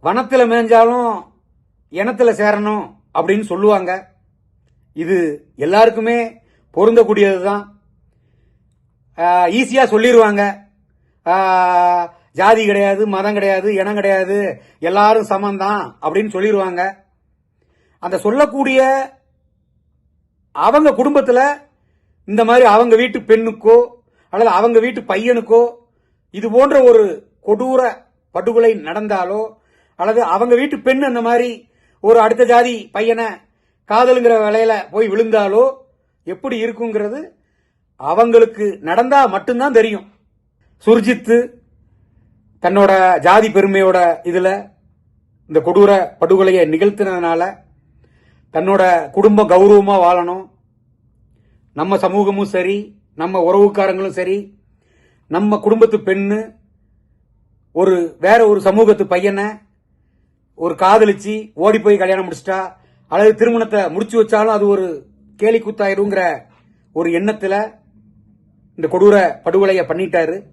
வனத்துல மேய்ஞ்சாலும் இனத்துல சேரணும் அப்படின்னு சொல்லுவாங்க. இது எல்லாருக்குமே பொருந்தக்கூடியதுதான். ஈஸியா சொல்லிடுவாங்க, ஜாதி கிடையாது, மதம் கிடையாது, இனம் கிடையாது, எல்லாரும் சமந்தான் அப்படின்னு சொல்லிடுவாங்க. அந்த சொல்லக்கூடிய அவங்க குடும்பத்துல இந்த மாதிரி அவங்க வீட்டு பெண்ணுக்கோ அல்லது அவங்க வீட்டு பையனுக்கோ இது போன்ற ஒரு கொடூர படுகொலை நடந்தாலோ அல்லது அவங்க வீட்டு பெண் அந்த மாதிரி ஒரு அடுத்த ஜாதி பையனை காதலுங்கிற வேலையில போய் விழுந்தாலோ எப்படி இருக்குங்கிறது அவங்களுக்கு நடந்தா மட்டும்தான் தெரியும். சுர்ஜித் தன்னோட ஜாதி பெருமையோட இதுல இந்த கொடூர படுகொலையை நிகழ்த்தினதுனால தன்னோட குடும்பம் கௌரவமா வாழணும், நம்ம சமூகமும் சரி, நம்ம உறவுக்காரங்களும் சரி, நம்ம குடும்பத்து பெண்ணு வேற ஒரு சமூகத்து பையனை ஒரு காதலிச்சு ஓடி போய் கல்யாணம் முடிச்சிட்டா அல்லது திருமணத்தை முடிச்சு வச்சாலும் அது ஒரு கேலி கூத்தாயிருங்கிற ஒரு எண்ணத்துல இந்த கொடூர படுகொலையை பண்ணிட்டாரு.